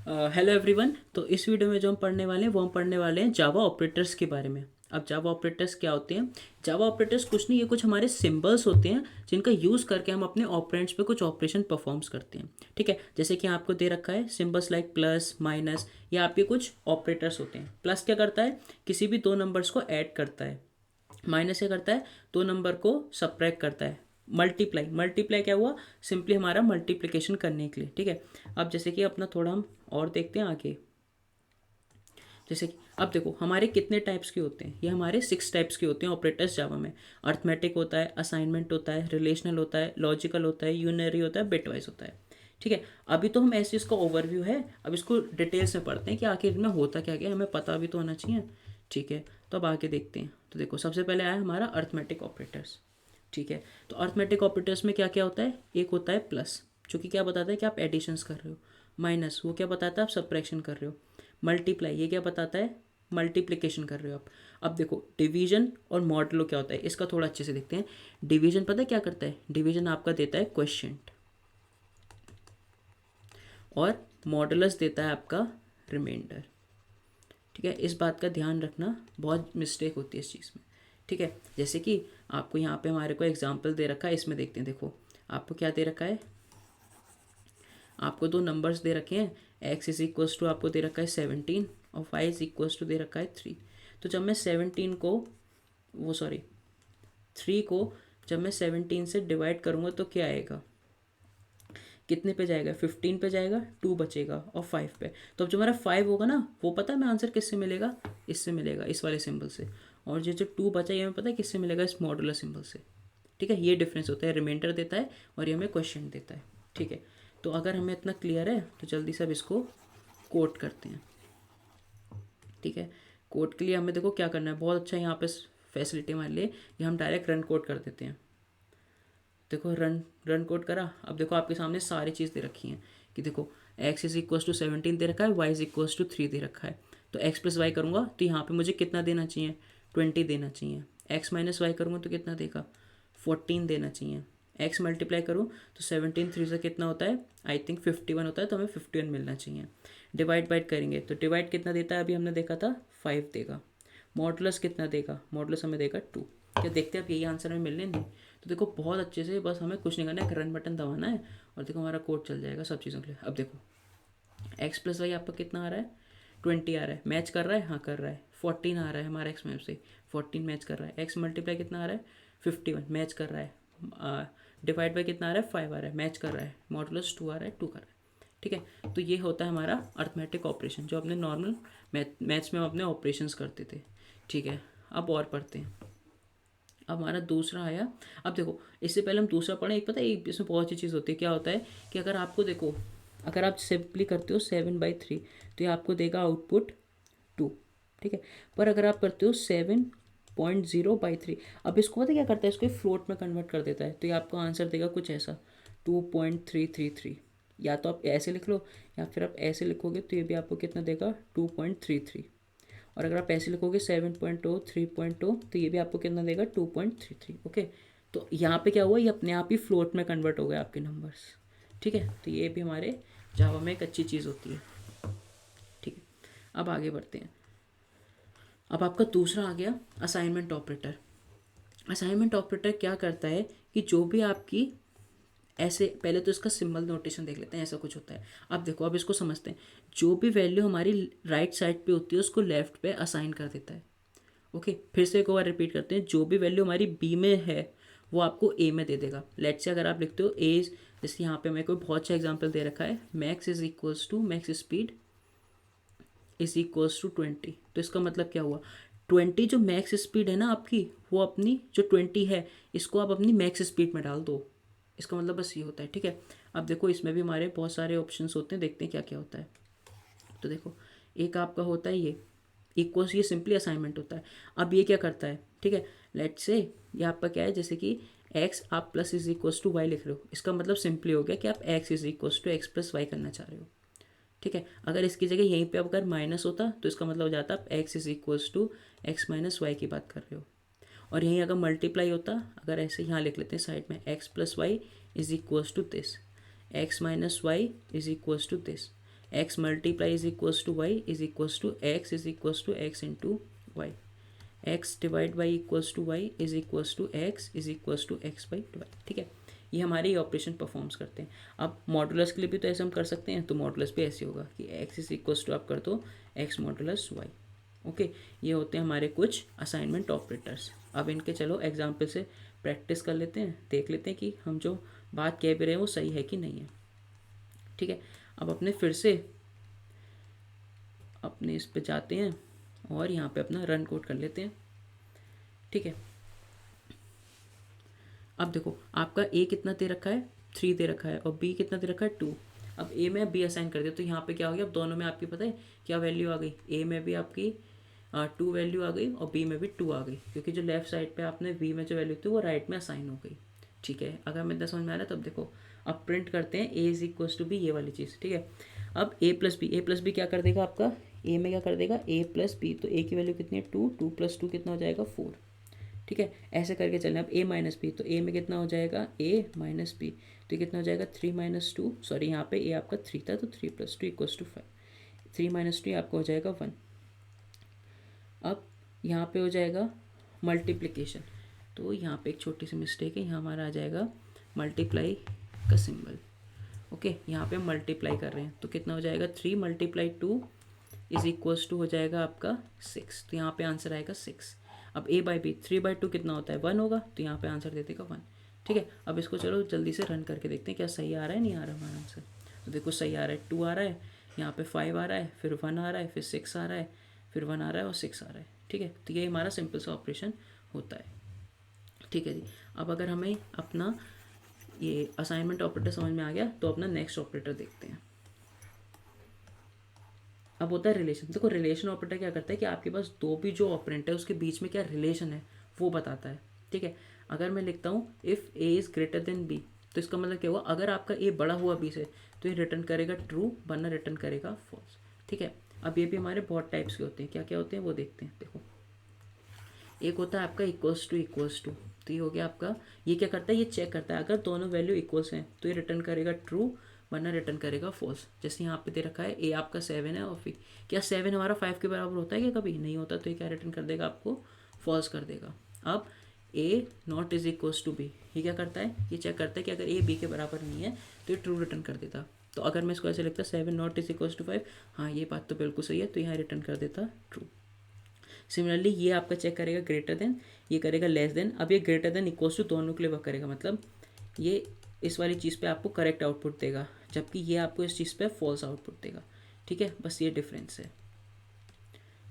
Hello everyone. तो इस video में जो हम पढ़ने वाले हैं वो हम पढ़ने वाले हैं जावा ऑपरेटर्स के बारे में। अब जावा ऑपरेटर्स क्या होते हैं? जावा ऑपरेटर्स कुछ नहीं, ये कुछ हमारे सिंबल्स होते हैं जिनका यूज़ करके हम अपने ऑपरेंड्स पे कुछ ऑपरेशन परफॉर्म्स करते हैं। ठीक है, जैसे कि आपको दे रखा है सिंबल्स लाइक प्लस माइनस, ये आपके कुछ ऑपरेटर्स होते हैं। प्लस क्या करता है? किसी भी दो नंबर्स को ऐड करता है। माइनस क्या करता है? दो नंबर को सब्ट्रैक्ट करता है। मल्टीप्लाई, मल्टीप्लाई क्या हुआ? सिंपली हमारा मल्टीप्लिकेशन करने के लिए। ठीक है, अब जैसे कि अपना थोड़ा हम और देखते हैं आगे। जैसे कि अब देखो हमारे कितने टाइप्स के होते हैं, ये हमारे 6 टाइप्स के होते हैं ऑपरेटर्स जावा में। अर्थमेटिक होता है, असाइनमेंट होता है, रिलेशनल होता है, लॉजिकल होता है, यूनरी होता है, बिटवाइज होता है। ठीक है, अभी तो हम ऐसे इसका ओवरव्यू है, अब इसको डिटेल्स में पढ़ते हैं कि आखिर इनमें होता क्या क्या, हमें पता भी तो होना चाहिए। ठीक है, तो अब आगे देखते हैं। तो देखो सबसे पहले आया हमारा अर्थमेटिक ऑपरेटर्स। ठीक है, तो अर्थमेटिक ऑपरेटर्स में क्या क्या होता है? एक होता है प्लस, जो कि क्या बताता है कि आप एडिशंस कर रहे हो। माइनस, वो क्या बताता है? आप सब्ट्रैक्शन कर रहे हो। मल्टीप्लाई, ये क्या बताता है? मल्टीप्लिकेशन कर रहे हो आप। अब देखो डिवीजन और मॉडलो क्या होता है, इसका थोड़ा अच्छे से देखते हैं। डिवीजन पता है क्या करता है? डिवीजन आपका देता है क्वेश्चंट, और मॉडुलस देता है आपका रिमाइंडर। ठीक है, इस बात का ध्यान रखना, बहुत मिस्टेक होती है इस चीज़ में। ठीक है, जैसे कि आपको यहाँ पे हमारे को एग्जांपल दे रखा है, इसमें देखते हैं। देखो आपको क्या दे रखा है? आपको दो नंबर्स दे रखे हैं। एक्स इज इक्वल्स टू आपको दे रखा है 17 और वाई इज इक्वल्स टू दे रखा है 3। तो जब मैं 17 को, वो सॉरी 3 को जब मैं 17 से डिवाइड करूँगा तो क्या आएगा? कितने पे जाएगा? 15 पे जाएगा, 2 बचेगा और 5 पे। तो अब जो हमारा 5 होगा ना, वो पता है मैं आंसर किससे मिलेगा? इससे मिलेगा, इस वाले सिंबल से। और जो जो 2 बचा ये हमें पता है किससे मिलेगा? इस मॉडुलर सिंबल से। ठीक है, ये डिफरेंस होता है, रिमाइंडर देता है और ये हमें क्वेश्चन देता है। ठीक है, तो अगर हमें इतना क्लियर है तो जल्दी से अब इसको कोट करते हैं। ठीक है, कोड के लिए हमें देखो क्या करना है, बहुत अच्छा यहाँ पे फैसिलिटी हमारे लिए, ये हम डायरेक्ट रन कोड कर देते हैं। देखो रन रन कोड करा। अब देखो आपके सामने सारी चीज़ दे रखी हैं कि देखो एक्स इज इक्वल्स टू 17 दे रखा है, वाई इज इक्वल्स टू 3 दे रखा है। तो एक्स प्लस वाई करूँगा तो यहाँ पे मुझे कितना देना चाहिए? 20 देना चाहिए। एक्स माइनस वाई करूँगा तो कितना देगा? 14 देना चाहिए। एक्स मल्टीप्लाई करूँ तो 17 3 से कितना होता है? आई थिंक 51 होता है, तो हमें 51 मिलना चाहिए। डिवाइड बाइड करेंगे तो डिवाइड कितना देता है? अभी हमने देखा था 5 देगा। मॉडुलस कितना देगा? मॉडुलस हमें देगा 2। क्या देखते हैं अब यही आंसर हमें मिलने नहीं? तो देखो बहुत अच्छे से, बस हमें कुछ नहीं करना है, एक रन बटन दबाना है और देखो हमारा कोड चल जाएगा सब चीज़ों के लिए। अब देखो एक्स प्लस वाई आपका कितना आ रहा है? 20 आ रहा है। मैच कर रहा है? हाँ कर रहा है। 14 आ रहा है हमारा एक्स में से, 14 मैच कर रहा है। एक्स मल्टीप्लाई कितना आ रहा है? 51 मैच कर रहा है। डिवाइड बाई कितना आ रहा है? 5 आ रहा है, मैच कर रहा है। मॉडुलस 2 आ रहा है, 2 कर रहा है। ठीक है, तो ये होता है हमारा अर्थमेटिक ऑपरेशन, जो अपने नॉर्मल मैथ्स में हम अपने ऑपरेशंस करते थे। ठीक है, अब और पढ़ते हैं। अब हमारा दूसरा आया। अब देखो इससे पहले हम दूसरा पढ़ें, एक पता है इसमें बहुत अच्छी चीज़ होती है। क्या होता है कि अगर आपको देखो, अगर आप सिंपली करते हो 7/3 तो ये आपको देगा आउटपुट 2। ठीक है, पर अगर आप करते हो 7.0/3, अब इसको पता है क्या करता है? इसको फ्लोट में कन्वर्ट कर देता है, तो ये आपको आंसर देगा कुछ ऐसा 2.333। या तो आप ऐसे लिख लो या फिर आप ऐसे लिखोगे तो ये भी आपको कितना देगा? 2.33। और अगर आप ऐसे लिखोगे 7.0 3.0 तो ये भी आपको कितना देगा? 2.33। ओके, तो यहाँ पे क्या हुआ? ये अपने आप ही फ्लोट में कन्वर्ट हो गए आपके नंबर्स। ठीक है, तो ये भी हमारे जावा में एक अच्छी चीज़ होती है। ठीक है, अब आगे बढ़ते हैं। अब आपका दूसरा आ गया असाइनमेंट ऑपरेटर। असाइनमेंट ऑपरेटर क्या करता है कि जो भी आपकी, ऐसे पहले तो इसका सिंबल नोटेशन देख लेते हैं, ऐसा कुछ होता है। अब देखो अब इसको समझते हैं। जो भी वैल्यू हमारी राइट साइड पे होती है उसको लेफ्ट पे असाइन कर देता है। ओके, फिर से एक बार रिपीट करते हैं। जो भी वैल्यू हमारी बी में है वो आपको ए में दे देगा। लेट से अगर आप लिखते हो ए, जैसे यहाँ पे मेरे को बहुत अच्छा एग्जांपल दे रखा है, max is equals to max speed is equals to 20। तो इसका मतलब क्या हुआ? 20 जो मैक्स स्पीड है ना आपकी, वो अपनी जो 20 है इसको आप अपनी मैक्स स्पीड में डाल दो। इसका मतलब बस ये होता है। ठीक है, अब देखो इसमें भी हमारे बहुत सारे ऑप्शंस होते हैं, देखते हैं क्या क्या होता है। तो देखो एक आपका होता है ये इक्वल्स, ये सिंपली असाइनमेंट होता है। अब ये क्या करता है? ठीक है, लेट से ये आपका क्या है, जैसे कि एक्स आप plus is equals to y लिख रहे हो, इसका मतलब सिंपली हो गया कि आप x is equals to x plus y करना चाह रहे हो। ठीक है, अगर इसकी जगह यहीं पे अगर माइनस होता तो इसका मतलब हो जाता आप x is equals to x minus y की बात कर रहे हो। और यहीं अगर मल्टीप्लाई होता, अगर ऐसे यहाँ लिख लेते हैं साइड में, x plus y is equals to this, x minus y is equals to this. X multiply is equals to y is equals to x into y, x divide by equals to y is equals to x by y. ठीक है, ये हमारे ये operation performs करते हैं। अब modulus के लिए भी तो ऐसे हम कर सकते हैं, तो मॉडुलस भी ऐसे होगा कि एक्स इज इक्वल्स टू आप कर दो एक्स मॉडुलस वाई। ओके, ये होते हैं हमारे कुछ असाइनमेंट ऑपरेटर्स। अब इनके चलो एग्जाम्पल से प्रैक्टिस कर लेते हैं, देख लेते हैं कि हम जो बात कह भी रहे हैं वो सही है कि नहीं है। ठीक है, अब अपने फिर से अपने इस पे जाते हैं और यहाँ पे अपना रन कोड कर लेते हैं। ठीक है, अब देखो आपका ए कितना दे रखा है 3 दे रखा है और बी कितना दे रखा है 2। अब ए में बी असाइन कर दिया तो यहाँ पे क्या हो गया, अब दोनों में आपकी पता है क्या वैल्यू आ गई, ए में भी आपकी 2 वैल्यू आ गई और बी में भी 2 आ गई, क्योंकि जो लेफ्ट साइड पे आपने बी में जो वैल्यू थी वो राइट में असाइन हो गई। ठीक है, अगर मैं इतना समझ में आ रहा है तब देखो अब प्रिंट करते हैं ए इज इक्वल्स टू बी, ये वाली चीज़। ठीक है, अब ए प्लस बी क्या कर देगा आपका, ए में क्या कर देगा ए प्लस बी, तो ए की वैल्यू कितनी है 2, 2 + 2 कितना हो जाएगा 4। ठीक है, ऐसे करके चलना। अब ए माइनस बी, तो ए में कितना हो जाएगा ए माइनस बी, तो कितना हो जाएगा 3 - 2, सॉरी यहाँ पे ए आपका 3 था तो 3 + 2 = 5, 3 - 2 आपका हो जाएगा 1। अब यहाँ पे हो जाएगा मल्टीप्लिकेशन, तो यहाँ पे एक छोटी सी मिस्टेक है, यहाँ हमारा आ जाएगा मल्टीप्लाई का सिंबल। ओके, यहाँ पे मल्टीप्लाई कर रहे हैं तो कितना हो जाएगा 3 × 2 इज इक्वल्स टू हो जाएगा आपका 6, तो यहाँ पे आंसर आएगा 6। अब a बाई बी 3/2 कितना होता है 1 होगा, तो यहाँ पे आंसर दे देगा 1। ठीक है, अब इसको चलो जल्दी से रन करके देखते हैं क्या सही आ रहा है नहीं आ रहा हमारा आंसर। तो देखो सही आ रहा है, 2 आ रहा है, यहाँ पे 5 आ रहा है, फिर 1 आ रहा है, फिर 6 आ रहा है, फिर 1 आ रहा है और 6 आ रहा है। ठीक है, तो ये हमारा सिंपल सा ऑपरेशन होता है। ठीक है जी, अब अगर हमें अपना ये असाइनमेंट ऑपरेटर समझ में आ गया तो अपना नेक्स्ट ऑपरेटर देखते हैं। अब होता है रिलेशन। देखो रिलेशन ऑपरेटर क्या करता है कि आपके पास दो भी जो ऑपरेंट है उसके बीच में क्या रिलेशन है वो बताता है। ठीक है, अगर मैं लिखता हूँ if a is greater than b, तो इसका मतलब क्या हुआ, अगर आपका ए बड़ा हुआ बी से तो ये रिटर्न करेगा ट्रू वरना रिटर्न करेगा फॉल्स। ठीक है, अब ये भी हमारे बहुत टाइप्स के होते हैं, क्या क्या होते हैं वो देखते हैं। देखो एक होता है आपका इक्वल्स टू, तो ये हो गया आपका, ये क्या करता है ये चेक करता है अगर दोनों वैल्यू इक्वल्स हैं तो ये रिटर्न करेगा ट्रू वरना रिटर्न करेगा फॉल्स। जैसे यहाँ पे दे रखा है ए आपका 7 है और फिर क्या 7 हमारा 5 के बराबर होता है क्या, कभी नहीं होता, तो ये क्या रिटर्न कर देगा आपको फॉल्स कर देगा। अब A not is equals to B, ये क्या करता है ये चेक करता है कि अगर ए बी के बराबर नहीं है तो ये ट्रू रिटर्न कर देता। तो अगर मैं इसको ऐसे लिखता 7 नॉट इज इक्वल्स टू 5, हाँ ये बात तो बिल्कुल सही है, तो यहाँ रिटर्न कर देता ट्रू। सिमिलरली ये आपका चेक करेगा ग्रेटर देन, ये करेगा लेस देन। अब ये ग्रेटर देन इक्वल्स टू दोनों के लिए वर्क करेगा, मतलब ये इस वाली चीज़ पे आपको करेक्ट आउटपुट देगा जबकि ये आपको इस चीज़ पे फॉल्स आउटपुट देगा। ठीक है, बस ये डिफरेंस है।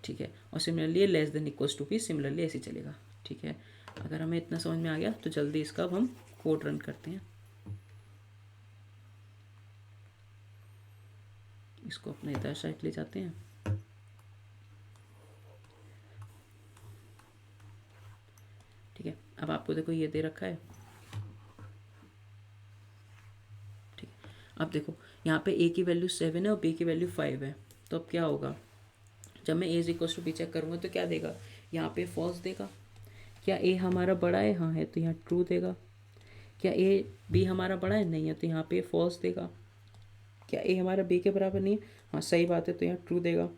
ठीक है, और सिमिलरली ये लेस देन इक्वल्स टू भी सिमिलरली ऐसे चलेगा। ठीक है, अगर हमें इतना समझ में आ गया तो जल्दी इसका अब हम कोड रन करते हैं। इसको अपने इधर साइड ले जाते हैं। ठीक है, अब आपको देखो ये दे रखा है। ठीक है, अब देखो यहाँ पे ए की वैल्यू 7 है और बी की वैल्यू 5 है, तो अब क्या होगा जब मैं A is equals to B check करूँगा तो क्या देगा, यहाँ पे फॉल्स देगा। क्या ए हमारा बड़ा है, हाँ है, तो यहाँ ट्रू देगा। क्या ए बी हमारा बड़ा है, नहीं है, तो यहाँ पे फॉल्स देगा। क्या ए हमारा बी के बराबर नहीं है, हाँ सही बात है, तो यहाँ ट्रू देगा।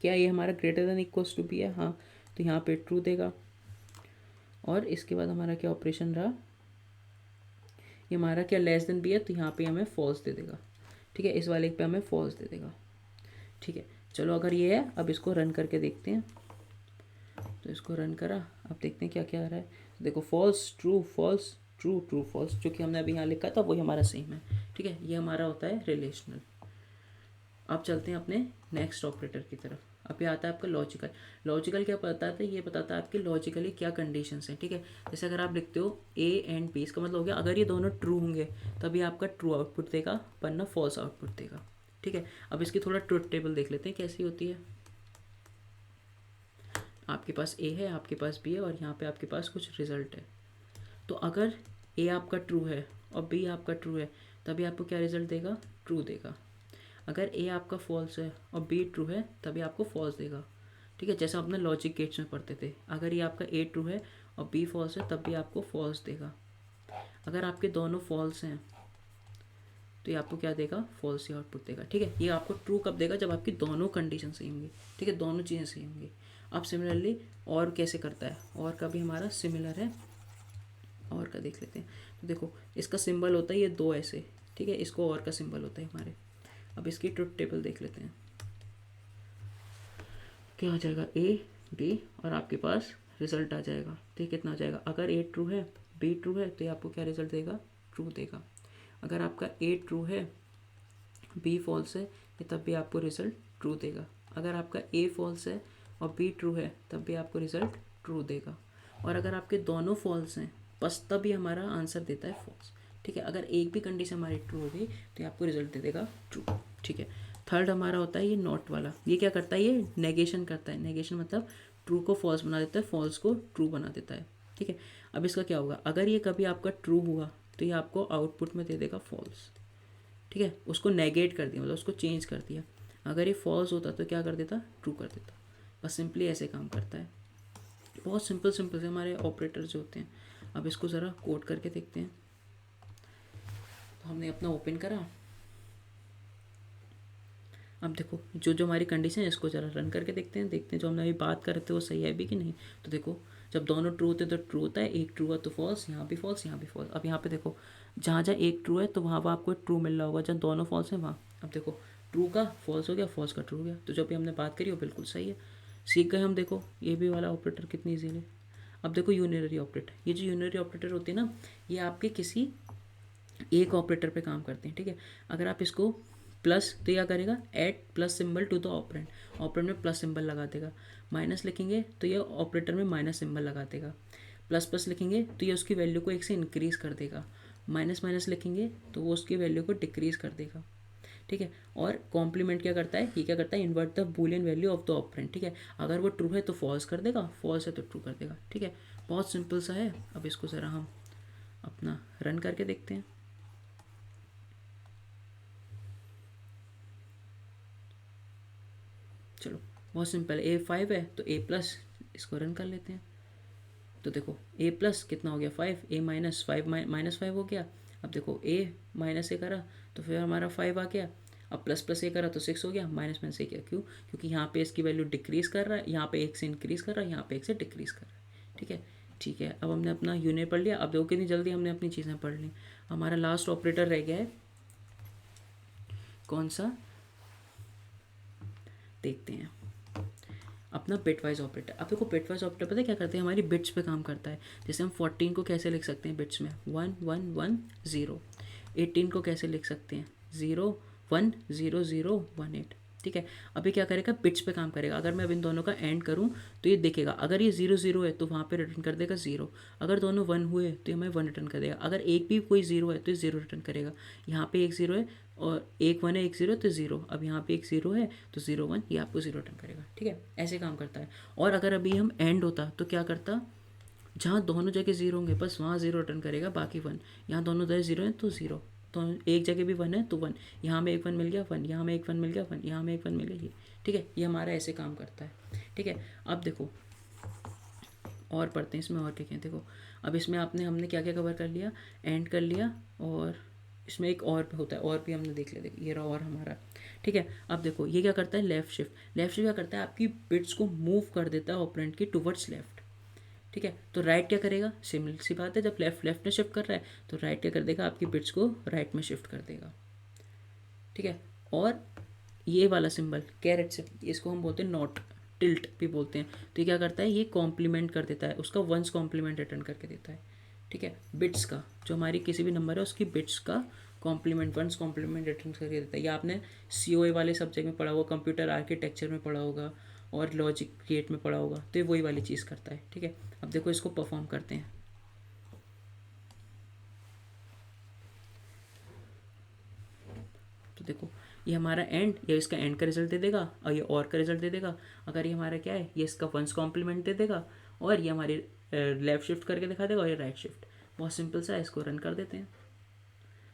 क्या ए हमारा greater than equals to b है, हाँ, तो यहाँ पे ट्रू देगा। और इसके बाद हमारा क्या ऑपरेशन रहा, ये हमारा क्या लेस देन बी है, तो यहाँ पे हमें फॉल्स दे देगा। ठीक है, इस वाले पे हमें फॉल्स दे देगा। ठीक है, चलो अगर ये है अब इसको रन करके देखते हैं। तो इसको रन करा, अब देखते हैं क्या क्या आ रहा है। देखो false true false true true false, जो कि हमने अभी यहाँ लिखा था वही हमारा सेम है। ठीक है, ये हमारा होता है रिलेशनल। अब चलते हैं अपने नेक्स्ट ऑपरेटर की तरफ। अब ये आता है आपका लॉजिकल। लॉजिकल क्या बताता है, ये बताता है आपके लॉजिकली क्या कंडीशंस हैं। ठीक है, जैसे अगर आप लिखते हो ए एंड बी, इसका मतलब हो गया अगर ये दोनों ट्रू होंगे तभी आपका ट्रू आउटपुट देगा वरना फॉल्स आउटपुट देगा। ठीक है, अब इसकी थोड़ा ट्रुथ टेबल देख लेते हैं कैसी होती है। आपके पास ए है, आपके पास बी है और यहाँ पे आपके पास कुछ रिजल्ट है। तो अगर ए आपका ट्रू है और बी आपका ट्रू है तभी आपको क्या रिजल्ट देगा, ट्रू देगा। अगर ए आपका फॉल्स है और बी ट्रू है तभी आपको फॉल्स देगा। ठीक है, जैसे हम अपने लॉजिक गेट्स में पढ़ते थे, अगर ये आपका ए ट्रू है और बी फॉल्स है तब भी आपको फॉल्स देगा। अगर आपके दोनों फॉल्स हैं तो ये आपको क्या देगा, फॉल्स ही आउटपुट देगा। ठीक है, ये आपको ट्रू कब देगा, जब आपकी दोनों कंडीशन सही होंगी। ठीक है, दोनों चीज़ें सही होंगी। अब सिमिलरली और कैसे करता है, और का भी हमारा सिमिलर है, और का देख लेते हैं। तो देखो इसका सिंबल होता है ये दो ऐसे, ठीक है, इसको और का सिंबल होता है हमारे। अब इसकी ट्रुथ टेबल देख लेते हैं, क्या आ जाएगा, ए बी, और आपके पास रिजल्ट आ जाएगा। तो ये कितना आ जाएगा, अगर ए ट्रू है बी ट्रू है तो ये आपको क्या रिजल्ट देगा, ट्रू देगा। अगर आपका ए ट्रू है बी फॉल्स है ये तब भी आपको रिजल्ट ट्रू देगा। अगर आपका ए फॉल्स है और बी ट्रू है तब भी आपको रिजल्ट ट्रू देगा। और अगर आपके दोनों फॉल्स हैं बस तभी हमारा आंसर देता है फॉल्स। ठीक है, अगर एक भी कंडीशन हमारी ट्रू हो गई तो ये आपको रिजल्ट दे देगा ट्रू। ठीक है, थर्ड हमारा होता है ये नॉट वाला। ये क्या करता है, ये नेगेशन करता है। नेगेशन मतलब ट्रू को फॉल्स बना देता है, फॉल्स को ट्रू बना देता है। ठीक है, अब इसका क्या होगा, अगर ये कभी आपका ट्रू हुआ तो ये आपको आउटपुट में दे देगा फॉल्स। ठीक है, उसको नेगेट कर दिया, मतलब उसको चेंज कर दिया। अगर ये फॉल्स होता तो क्या कर देता, ट्रू कर देता। बस सिंपली ऐसे काम करता है। बहुत सिंपल सिंपल से हमारे ऑपरेटर्स जो होते हैं। अब इसको ज़रा कोड करके देखते हैं। तो हमने अपना ओपन करा, अब देखो जो जो हमारी कंडीशन है इसको ज़रा रन करके देखते हैं जो हमने अभी बात कर रहे थे वो सही है भी कि नहीं। तो देखो जब दोनों ट्रू होते हैं तो ट्रू होता है, एक ट्रू हुआ तो फॉल्स, यहाँ भी फॉल्स यहाँ भी फॉल्स। अब यहाँ पे देखो जहाँ जहाँ एक ट्रू है तो वहाँ आपको ट्रू मिल रहा होगा, जहाँ दोनों फॉल्स हैं वहाँ। अब देखो ट्रू का फॉल्स हो गया, फॉल्स का ट्रू हो गया, तो जो भी हमने बात करी वो बिल्कुल सही है। सीख गए हम। देखो ये भी वाला ऑपरेटर कितनी ईजीली। अब देखो यूनिनरी ऑपरेटर, ये जो यूनिनरी ऑपरेटर होते हैं ना ये आपके किसी एक ऑपरेटर पे काम करते हैं। ठीक है, अगर आप इसको प्लस तो क्या करेगा, add plus symbol to the operand, operand में प्लस सिंबल लगा देगा। माइनस लिखेंगे तो ये ऑपरेटर में माइनस सिंबल लगा देगा। प्लस प्लस लिखेंगे तो ये उसकी वैल्यू को एक से इंक्रीज़ कर देगा। माइनस माइनस लिखेंगे तो वो उसकी वैल्यू को डिक्रीज़ कर देगा। ठीक है, और कॉम्प्लीमेंट क्या करता है, ये क्या करता है, invert the Boolean value of the operand. ठीक है, अगर वो ट्रू है तो फॉल्स कर देगा, फॉल्स है तो ट्रू कर देगा। ठीक है, बहुत सिंपल सा है। अब इसको ज़रा हम अपना रन करके देखते हैं। चलो बहुत सिंपल, A5 है तो A प्लस, इसको रन कर लेते हैं। तो देखो A प्लस कितना हो गया 5, A माइनस 5 माइनस 5 हो गया। अब देखो A माइनस ए करा तो फिर हमारा 5 आ गया। अब प्लस प्लस ए करा तो 6 हो गया, माइनस माइनस ए किया, क्यों, क्योंकि यहाँ पे इसकी वैल्यू डिक्रीज़ कर रहा है, यहाँ पे एक से इंक्रीज़ कर रहा है, यहाँ पे एक से डिक्रीज़ कर रहा है। ठीक है, ठीक है, अब हमने अपना यूनिट पढ़ लिया। अब देखो कितनी जल्दी हमने अपनी चीज़ें पढ़ ली। हमारा लास्ट ऑपरेटर रह गया है कौन सा, देखते हैं, अपना बिटवाइज ऑपरेटर। अब देखो बिटवाइज ऑपरेटर पता है क्या करते हैं, हमारी बिट्स पे काम करता है। जैसे हम 14 को कैसे लिख सकते हैं बिट्स में, 1 1 1 0। 18 को कैसे लिख सकते हैं, 0 1 0 0 1 8। ठीक है, अभी क्या करेगा, बिट्स पे काम करेगा। अगर मैं अब इन दोनों का एंड करूँ तो ये देखेगा, अगर ये 0 0 है तो वहाँ पे रिटर्न कर देगा 0। अगर दोनों 1 हुए तो ये हमें 1 रिटर्न कर देगा। अगर एक भी कोई 0 है तो ये 0 रिटर्न करेगा। यहाँ पे एक 0 है और एक 1 है, एक 0 है तो 0। अब यहाँ पे एक 0 है तो 0 1, ये आपको 0 रिटर्न करेगा। ठीक है, ऐसे काम करता है। और अगर अभी हम एंड होता तो क्या करता, जहाँ दोनों जगह 0 होंगे बस वहाँ 0 रिटर्न करेगा, बाकी 1। यहाँ दोनों जगह 0 है तो 0, तो एक जगह भी 1 है तो 1। यहाँ में एक 1 मिल गया 1, यहाँ में एक 1 मिल गया 1, यहाँ में एक 1 मिल गया ये। ठीक है, ये हमारा ऐसे काम करता है। ठीक है, अब देखो और पढ़ते हैं इसमें और क्या क्या। देखो अब इसमें हमने क्या क्या कवर कर लिया, एंड कर लिया, और इसमें एक और होता है, और भी हमने देख लिया। देखो ये रहा और हमारा। ठीक है, अब देखो ये क्या करता है, लेफ्ट शिफ्ट। लेफ्ट शिफ्ट क्या करता है, आपकी बिट्स को मूव कर देता है ऑपरेंड की टुवर्ड्स लेफ्ट। ठीक है, तो राइट क्या करेगा, सिमिलर सी बात है, जब लेफ्ट में शिफ्ट कर रहा है तो राइट क्या कर देगा, आपकी बिट्स को राइट में शिफ्ट कर देगा। ठीक है, और ये वाला सिंबल कैरेट से, इसको हम बोलते हैं नॉट, टिल्ट भी बोलते हैं। तो ये क्या करता है, ये कॉम्प्लीमेंट कर देता है, उसका वंस कॉम्प्लीमेंट रिटर्न करके देता है। ठीक है, बिट्स का, जो हमारी किसी भी नंबर है उसकी बिट्स का कॉम्प्लीमेंट, वंस कॉम्प्लीमेंट रिटर्न करके देता है। ये आपने COA वाले सब्जेक्ट में पढ़ा होगा, कंप्यूटर आर्किटेक्चर में पढ़ा होगा, और लॉजिक गेट में पढ़ा होगा, तो ये वही वाली चीज़ करता है। ठीक है, अब देखो इसको परफॉर्म करते हैं। तो देखो ये हमारा एंड, ये इसका एंड का रिजल्ट दे देगा, और ये और का रिजल्ट दे देगा। अगर ये हमारा क्या है, ये इसका वंस कॉम्प्लीमेंट दे देगा, और ये हमारे लेफ्ट शिफ्ट करके दिखा देगा, और ये राइट शिफ्ट। बहुत सिंपल सा है, इसको रन कर देते हैं।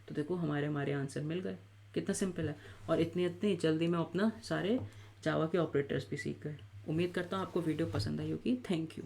तो देखो हमारे आंसर मिल गए, कितना सिंपल है। और इतनी जल्दी में अपना सारे जावा के ऑपरेटर्स भी सीख गए। उम्मीद करता हूँ आपको वीडियो पसंद आई होगी। Thank you.